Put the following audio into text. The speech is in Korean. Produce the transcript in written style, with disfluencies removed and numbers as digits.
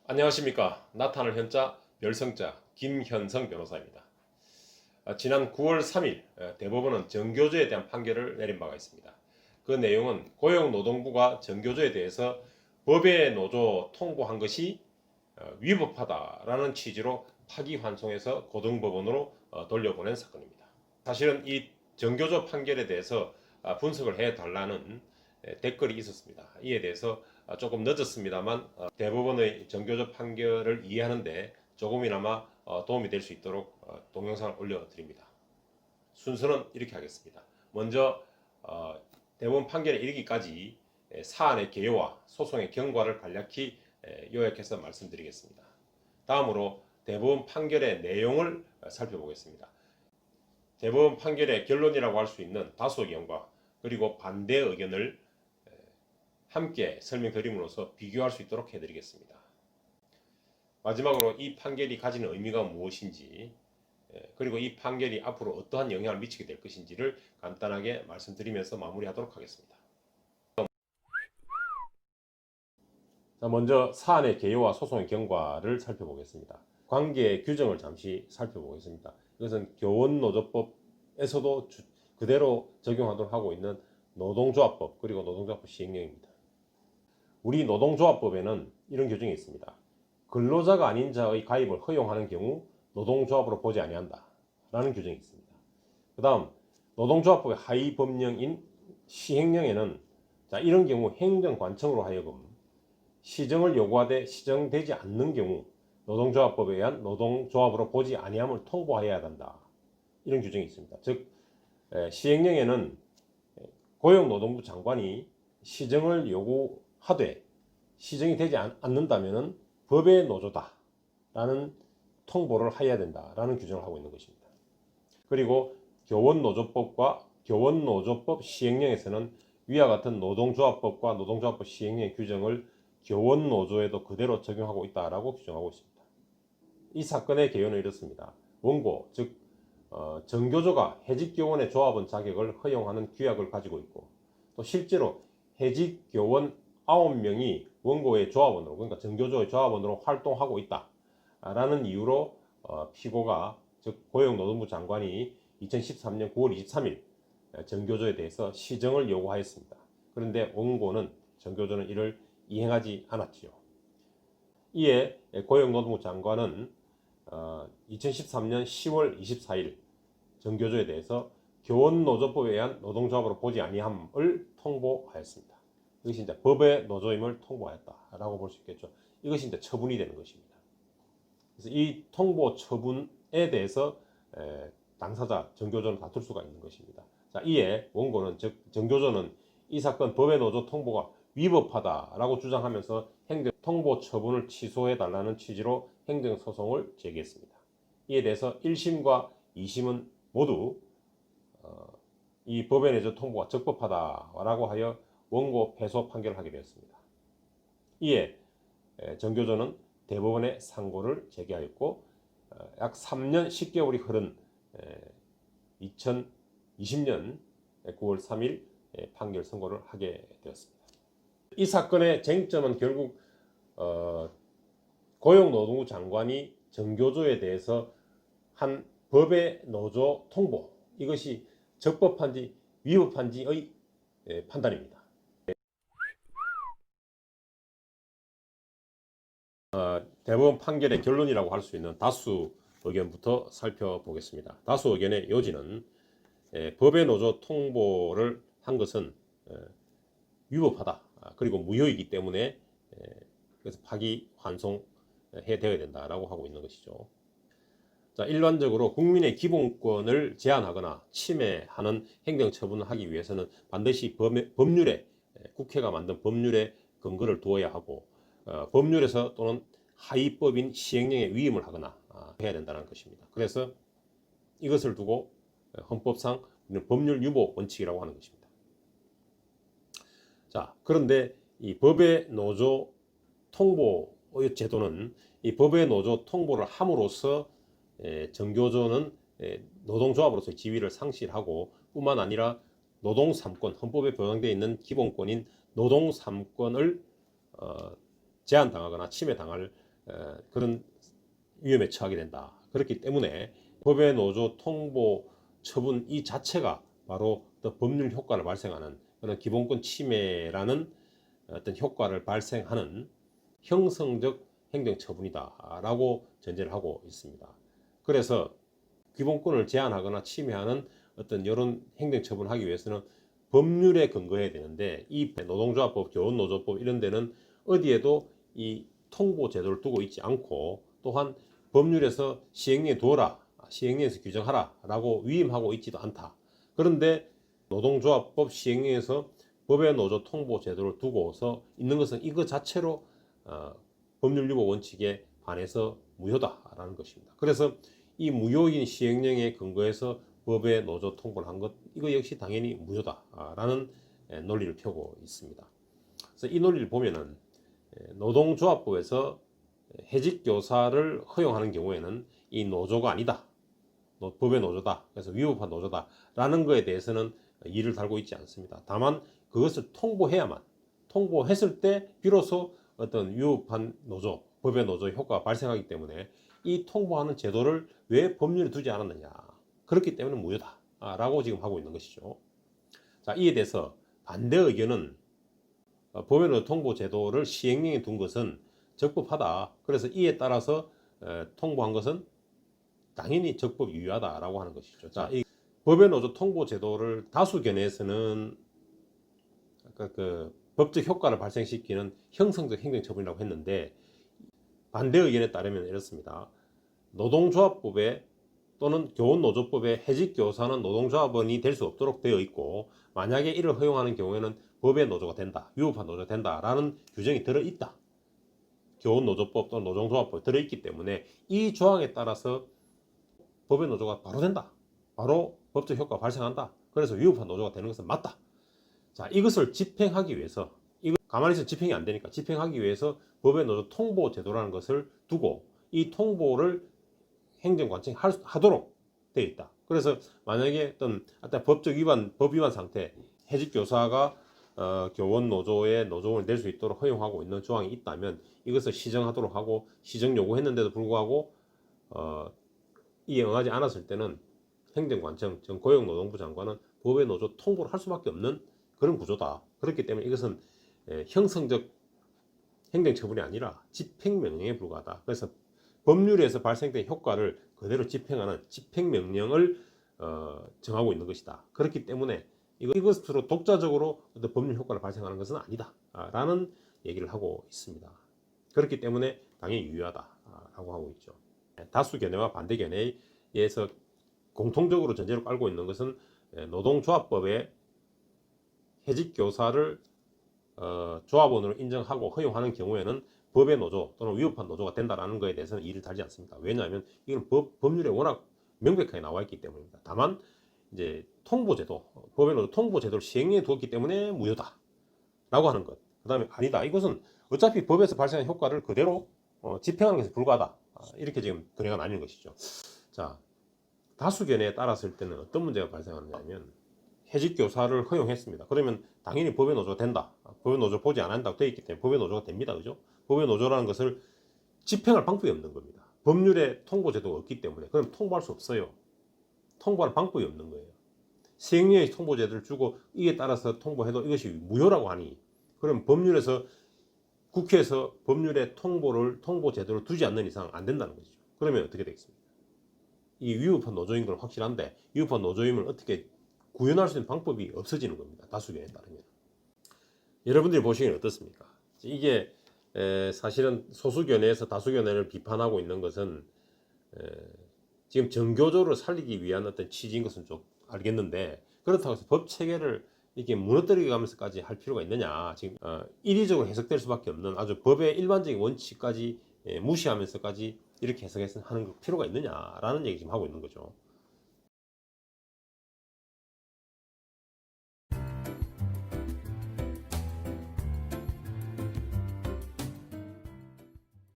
안녕하십니까. 나타날 현자 멸성자 김현성 변호사입니다. 지난 9월 3일 대법원은 정교조에 대한 판결을 내린 바가 있습니다. 그 내용은 고용노동부가 정교조에 대해서 법외 노조 통보한 것이 위법하다라는 취지로 파기환송해서 고등법원으로 돌려보낸 사건입니다. 사실은 이 정교조 판결에 대해서 분석을 해달라는 댓글이 있었습니다. 이에 대해서 조금 늦었습니다만 대법원의 정교조 판결을 이해하는데 조금이나마 도움이 될 수 있도록 동영상을 올려드립니다. 순서는 이렇게 하겠습니다. 먼저 대법원 판결에 이르기까지 사안의 개요와 소송의 경과를 간략히 요약해서 말씀드리겠습니다. 다음으로 대법원 판결의 내용을 살펴보겠습니다. 대법원 판결의 결론이라고 할 수 있는 다수 의견과 그리고 반대 의견을 함께 설명드림으로써 비교할 수 있도록 해드리겠습니다. 마지막으로 이 판결이 가지는 의미가 무엇인지 그리고 이 판결이 앞으로 어떠한 영향을 미치게 될 것인지를 간단하게 말씀드리면서 마무리하도록 하겠습니다. 자, 먼저 사안의 개요와 소송의 경과를 살펴보겠습니다. 관계 규정을 잠시 살펴보겠습니다. 이것은 교원노조법에서도 그대로 적용하도록 하고 있는 노동조합법 그리고 노동조합법 시행령입니다. 우리 노동조합법에는 이런 규정이 있습니다. 근로자가 아닌 자의 가입을 허용하는 경우 노동조합으로 보지 아니한다 라는 규정이 있습니다. 그 다음 노동조합법의 하위 법령인 시행령에는 이런 경우 행정관청으로 하여금 시정을 요구하되 시정되지 않는 경우 노동조합법에 의한 노동조합으로 보지 아니함을 통보해야 한다 이런 규정이 있습니다. 즉 시행령에는 고용노동부 장관이 시정을 요구하되 시정이 되지 않는다면 법의 노조다 라는 통보를 해야 된다라는 규정을 하고 있는 것입니다. 그리고 교원노조법과 교원노조법 시행령에서는 위와 같은 노동조합법과 노동조합법 시행령의 규정을 교원노조에도 그대로 적용하고 있다라고 규정하고 있습니다. 이 사건의 개요는 이렇습니다. 원고 즉 정교조가 해직교원의 조합원 자격을 허용하는 규약을 가지고 있고 또 실제로 해직교원 9명이 원고의 조합원으로 그러니까 정교조의 조합원으로 활동하고 있다라는 이유로 피고가 즉 고용노동부 장관이 2013년 9월 23일 정교조에 대해서 시정을 요구하였습니다. 그런데 원고는 정교조는 이를 이행하지 않았지요. 이에 고용노동부 장관은 2013년 10월 24일 정교조에 대해서 교원노조법에 의한 노동조합으로 보지 아니함을 통보하였습니다. 이것이 이제 법의 노조임을 통보하였다라고 볼 수 있겠죠. 이것이 이제 처분이 되는 것입니다. 그래서 이 통보 처분에 대해서 당사자 정교조는 다툴 수가 있는 것입니다. 자, 이에 원고는 즉 정교조는 이 사건 법의 노조 통보가 위법하다라고 주장하면서 행정 통보 처분을 취소해 달라는 취지로 행정소송을 제기했습니다. 이에 대해서 1심과 2심은 모두 이 법의 노조 통보가 적법하다라고 하여 원고 패소 판결을 하게 되었습니다. 이에 정교조는 대법원에 상고를 제기하였고 약 3년 10개월이 흐른 2020년 9월 3일 판결 선고를 하게 되었습니다. 이 사건의 쟁점은 결국 고용노동부 장관이 정교조에 대해서 한 법의 노조 통보 이것이 적법한지 위법한지의 판단입니다. 대법원 판결의 결론이라고 할 수 있는 다수 의견부터 살펴보겠습니다. 다수 의견의 요지는 법의 노조 통보를 한 것은 위법하다. 그리고 무효이기 때문에 그래서 파기환송해 되어야 된다라고 하고 있는 것이죠. 자, 일반적으로 국민의 기본권을 제한하거나 침해하는 행정처분을 하기 위해서는 반드시 법률에 국회가 만든 법률에 근거를 두어야 하고 법률에서 또는 하위법인 시행령에 위임을 하거나 해야 된다는 것입니다. 그래서 이것을 두고 헌법상 법률 유보 원칙이라고 하는 것입니다. 자, 그런데 이 법의 노조 통보 제도는 이 법의 노조 통보를 함으로써 정교조는 노동조합으로서의 지위를 상실하고 뿐만 아니라 노동 3권 헌법에 보장되어 있는 기본권인 노동 3권을 제한당하거나 침해당할 그런 위험에 처하게 된다. 그렇기 때문에 법의 노조 통보 처분 이 자체가 바로 법률 효과를 발생하는 그런 기본권 침해라는 어떤 효과를 발생하는 형성적 행정처분이다라고 전제를 하고 있습니다. 그래서 기본권을 제한하거나 침해하는 어떤 이런 행정처분을 하기 위해서는 법률에 근거해야 되는데 이 노동조합법, 교원노조법 이런 데는 어디에도 이 통보 제도를 두고 있지 않고 또한 법률에서 시행령에 두어라, 시행령에서 규정하라 라고 위임하고 있지도 않다. 그런데 노동조합법 시행령에서 법의 노조 통보 제도를 두고서 있는 것은 이거 자체로 법률 유보 원칙에 반해서 무효다라는 것입니다. 그래서 이 무효인 시행령에 근거해서 법의 노조 통보를 한 것 이거 역시 당연히 무효다라는 논리를 펴고 있습니다. 그래서 이 논리를 보면은 노동조합법에서 해직교사를 허용하는 경우에는 이 노조가 아니다. 법의 노조다. 그래서 위법한 노조다라는 것에 대해서는 이를 달고 있지 않습니다. 다만 그것을 통보했을 때 비로소 어떤 위법한 노조, 법의 노조 효과가 발생하기 때문에 이 통보하는 제도를 왜 법률에 두지 않았느냐. 그렇기 때문에 무효다라고 지금 하고 있는 것이죠. 자, 이에 대해서 반대 의견은 법의 노조 통보 제도를 시행령에 둔 것은 적법하다. 그래서 이에 따라서 통보한 것은 당연히 적법 유효하다라고 하는 것이죠. 자, 이 법의 노조 통보 제도를 다수 견해에서는 그 법적 효과를 발생시키는 형성적 행정처분이라고 했는데 반대 의견에 따르면 이렇습니다. 노동조합법에 또는 교원노조법에 해직교사는 노동조합원이 될 수 없도록 되어 있고 만약에 이를 허용하는 경우에는 법의 노조가 된다, 위법한 노조가 된다라는 규정이 들어있다. 교원노조법 또는 노동조합법에 들어있기 때문에 이 조항에 따라서 법의 노조가 바로 된다. 바로 법적 효과가 발생한다. 그래서 위법한 노조가 되는 것은 맞다. 자, 이것을 집행하기 위해서 이거 가만히 있어 집행이 안 되니까 집행하기 위해서 법의 노조 통보 제도라는 것을 두고 이 통보를 행정관청하도록 되어 있다. 그래서 만약에 어떤 법적 위반, 법 위반 상태, 해직 교사가 교원 노조의 노조원이 될 수 있도록 허용하고 있는 조항이 있다면 이것을 시정하도록 하고 시정 요구했는데도 불구하고 이에 응하지 않았을 때는 행정관청, 전 고용노동부 장관은 법의 노조 통보를 할 수밖에 없는 그런 구조다. 그렇기 때문에 이것은 형성적 행정처분이 아니라 집행명령에 불과하다. 그래서 법률에서 발생된 효과를 그대로 집행하는 집행명령을 정하고 있는 것이다. 그렇기 때문에 이것으로 독자적으로 어떤 법률 효과를 발생하는 것은 아니다 라는 얘기를 하고 있습니다. 그렇기 때문에 당연히 유효하다라고 하고 있죠. 다수 견해와 반대 견해에서 공통적으로 전제로 깔고 있는 것은 노동조합법에 해직교사를 조합원으로 인정하고 허용하는 경우에는 법의 노조 또는 위법한 노조가 된다는 것에 대해서는 이를 달지 않습니다. 왜냐하면 이건 법률에 워낙 명백하게 나와 있기 때문입니다. 다만 이제 통보제도, 법의 노조 통보제도를 시행해 두었기 때문에 무효다라고 하는 것. 그 다음에 아니다. 이것은 어차피 법에서 발생한 효과를 그대로 집행하는 것에 불과하다. 이렇게 지금 견해가 나뉘는 것이죠. 자, 다수 견해에 따랐을 때는 어떤 문제가 발생하느냐면 해직교사를 허용했습니다. 그러면 당연히 법의 노조가 된다. 법의 노조 보지 않는다고 되어 있기 때문에 법의 노조가 됩니다. 그죠? 법의 노조라는 것을 집행할 방법이 없는 겁니다. 법률에 통보 제도가 없기 때문에 그럼 통보할 수 없어요. 통보할 방법이 없는 거예요. 시행령의 통보 제도를 주고 이에 따라서 통보해도 이것이 무효라고 하니 그럼 법률에서 국회에서 법률에 통보 제도를 두지 않는 이상 안 된다는 것이죠. 그러면 어떻게 되겠습니까? 이 위법한 노조인 건 확실한데 위법한 노조임을 어떻게 구현할 수 있는 방법이 없어지는 겁니다. 다수견에 따르면. 여러분들이 보시기엔 어떻습니까? 이게 사실은 소수견에서 다수견을 비판하고 있는 것은 지금 정교조를 살리기 위한 어떤 취지인 것은 좀 알겠는데 그렇다고 해서 법 체계를 이렇게 무너뜨리게 가면서까지 할 필요가 있느냐. 지금 인위적으로 해석될 수밖에 없는 아주 법의 일반적인 원칙까지 무시하면서까지 이렇게 해석하는 필요가 있느냐라는 얘기 지금 하고 있는 거죠.